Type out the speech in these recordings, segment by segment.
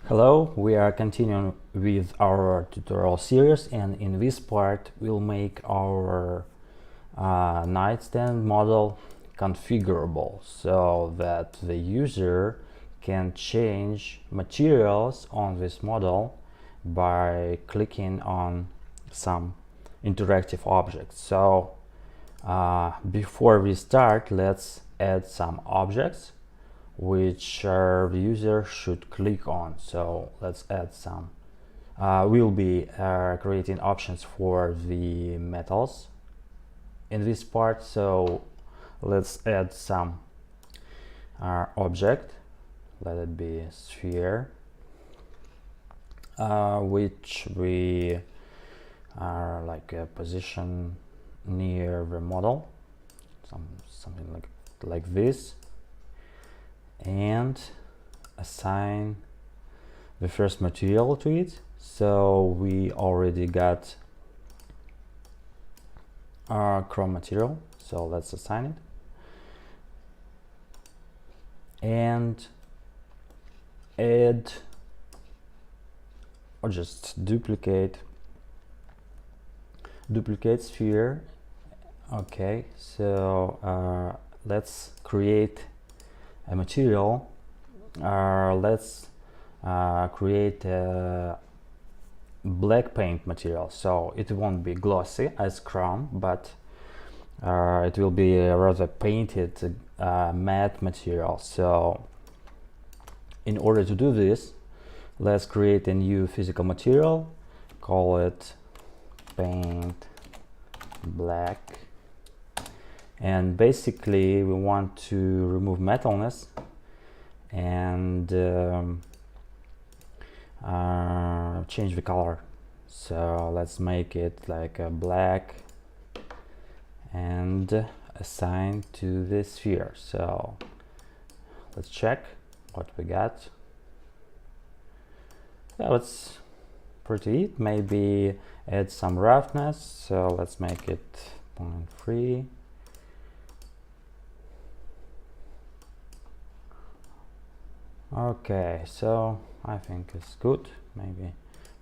Hello, we are continuing with our tutorial series, and in this part we'll make our nightstand model configurable so that the user can change materials on this model by clicking on some interactive objects. So before we start, let's add some objects which the user should click on. So let's add some. We'll be creating options for the metals in this part. So let's add some object. Let it be a sphere, which we are like a position near the model, something like this, and assign the first material to it. So we already got our chrome material, so let's assign it and add or just duplicate sphere. Okay, so let's create a material. Let's create a black paint material, so it won't be glossy as chrome, but it will be a rather painted matte material. So in order to do this, let's create a new physical material, call it paint black, and basically we want to remove metalness and change the color. So let's make it like a black and assign to the sphere. So let's check what we got. So it's pretty it. Maybe add some roughness, so let's make it 0.3. Okay, so I think it's good. Maybe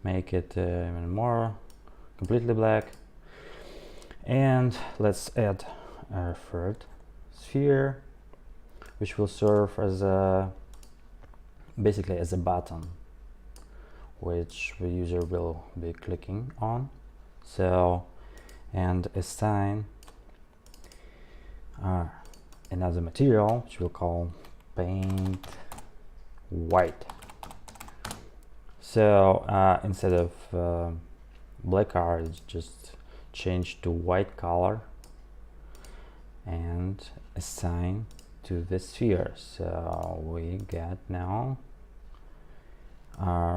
make it even more completely black, and let's add a third sphere, which will serve as a basically as a button which the user will be clicking on. So, and assign another material which we'll call paint white. So instead of black color, it's just change to white color and assign to the sphere. So we get now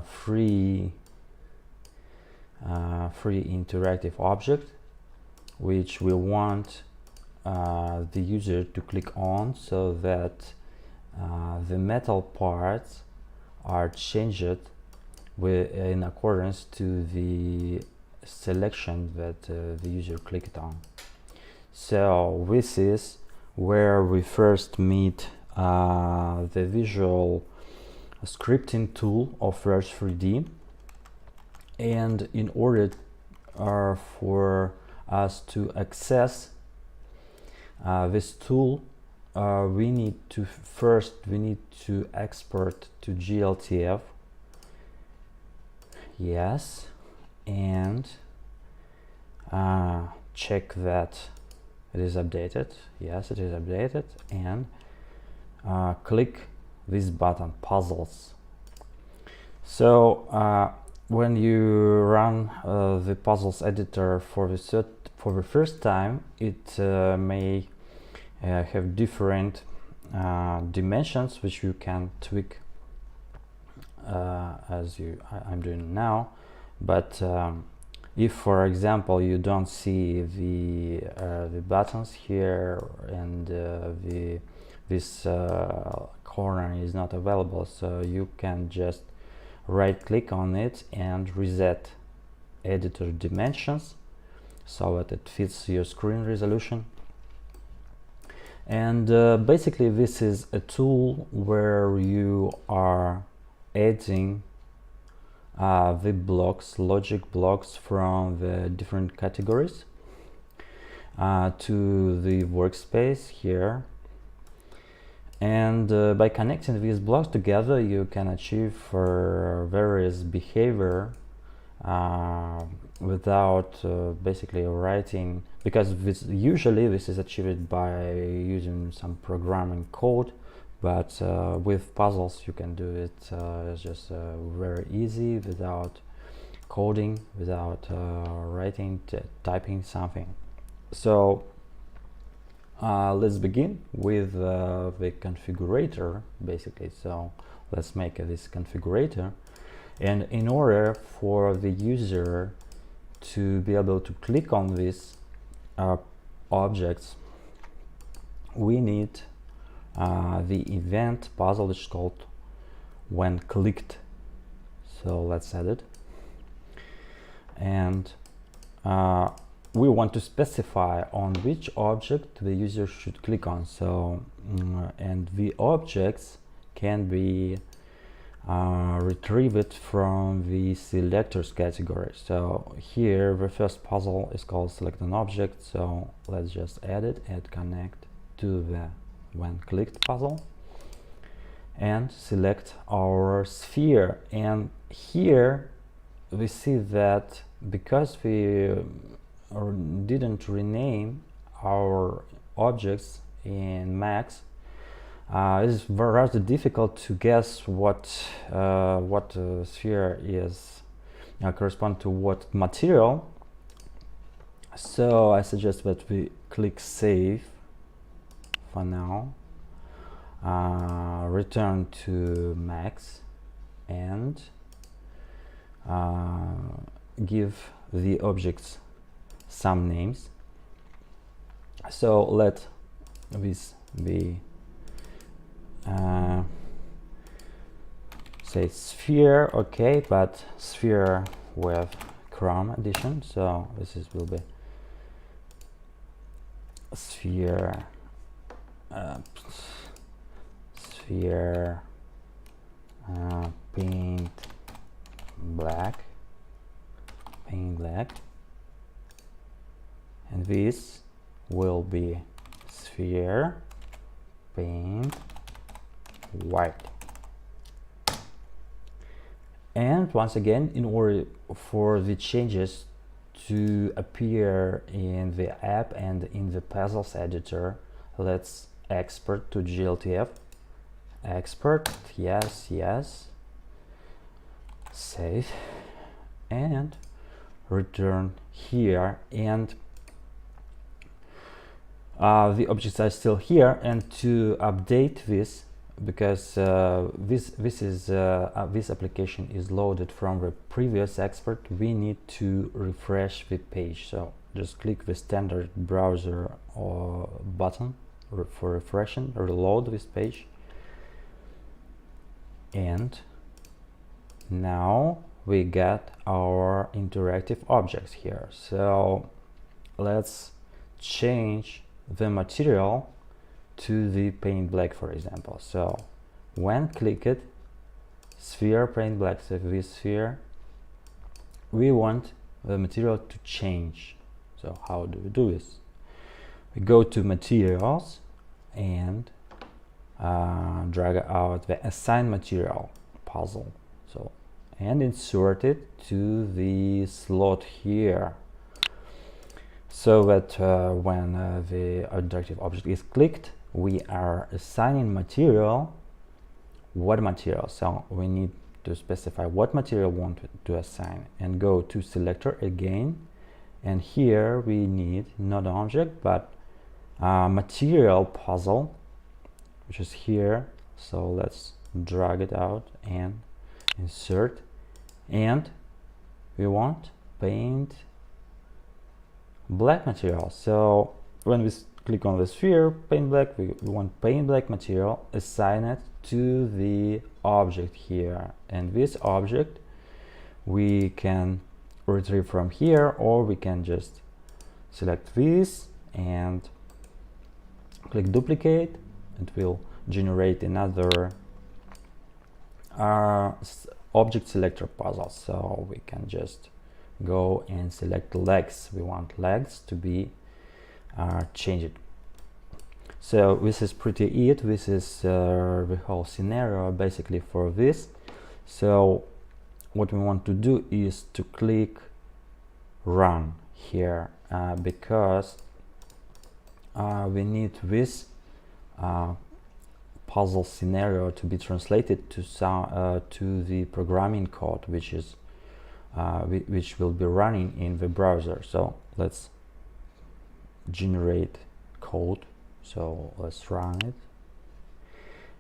free interactive object which we want the user to click on, so that the metal parts are changed in accordance to the selection that the user clicked on. So this is where we first meet the visual scripting tool of Verge3D, and in order for us to access this tool, we need to export to GLTF. Yes, and check that it is updated. Yes, it is updated, and click this button, puzzles. So when you run the puzzles editor for the first time, it may have different dimensions which you can tweak as I'm doing now. But if, for example, you don't see the buttons here and this corner is not available, so you can just right click on it and reset editor dimensions so that it fits your screen resolution. And basically this is a tool where you are adding the blocks, logic blocks from the different categories to the workspace here. And by connecting these blocks together, you can achieve various behavior without basically writing, because usually this is achieved by using some programming code, but with puzzles you can do it just very easy without coding, without writing, typing something. So let's begin with the configurator basically. So let's make this configurator, and in order for the user to be able to click on these objects, we need the event puzzle, which is called when clicked. So let's add it, and we want to specify on which object the user should click on. So and the objects can be retrieved from the selectors category. So here the first puzzle is called select an object, so let's just add it and connect to the when clicked puzzle and select our sphere. And here we see that because we didn't rename our objects in Max, it is rather difficult to guess what sphere is correspond to what material. So I suggest that we click save for now, return to Max, and give the objects some names. So let this be say sphere, okay, but sphere with Chrome edition. So this will be sphere sphere paint black, and this will be sphere paint white. And once again, in order for the changes to appear in the app and in the puzzles editor, let's export to GLTF. Export, yes, save, and return here. And the objects are still here, and to update this, because this application is loaded from the previous export, we need to refresh the page. So just click the standard browser or button for refreshing, reload this page, and now we get our interactive objects here. So let's change the material to the paint black, for example. So when clicked, sphere paint black, so this sphere, we want the material to change. So how do we do this? We go to materials and drag out the assign material puzzle, so and insert it to the slot here, so that when the interactive object is clicked, we are assigning material. What material? So we need to specify what material we want to assign, and go to selector again, and here we need not object but material puzzle, which is here. So let's drag it out and insert, and we want paint black material. So when we click on the sphere paint black, we want paint black material, assign it to the object here, and this object we can retrieve from here, or we can just select this and click duplicate. It will generate another object selector puzzle. So we can just go and select the legs. We want legs to be changed. So this is pretty it. This is the whole scenario basically for this. So what we want to do is to click run here because we need this puzzle scenario to be translated to the programming code, which will be running in the browser. So let's generate code. So let's run it,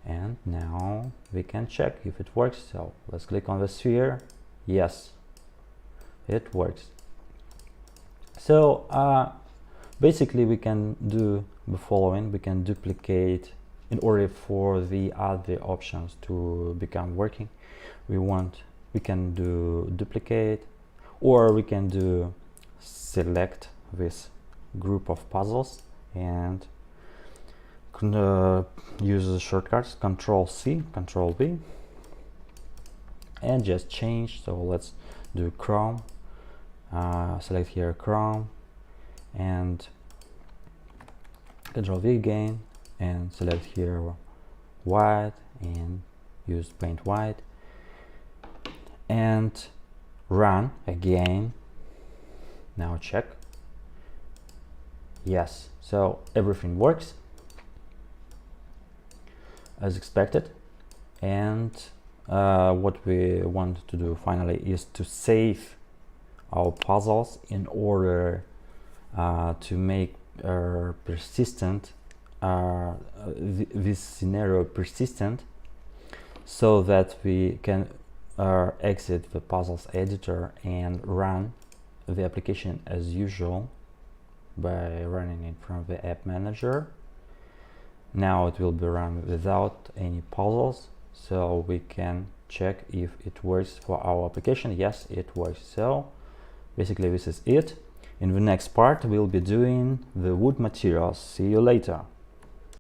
and now we can check if it works. So let's click on the sphere. Yes, it works. So basically we can do the following. We can duplicate in order for the other options to become working. We can do duplicate, or we can do select this group of puzzles and use the shortcuts Control-C, Control-V, and just change. So let's do Chrome, select here Chrome, and Control-V again, and select here white and use paint white, and run again. Now check. Yes, so everything works as expected. And what we want to do finally is to save our puzzles in order to make persistent this scenario persistent, so that we can exit the puzzles editor and run the application as usual by running it from the app manager. Now it will be run without any puzzles, so we can check if it works for our application. Yes, it works. So basically this is it. In the next part we'll be doing the wood materials. See you later.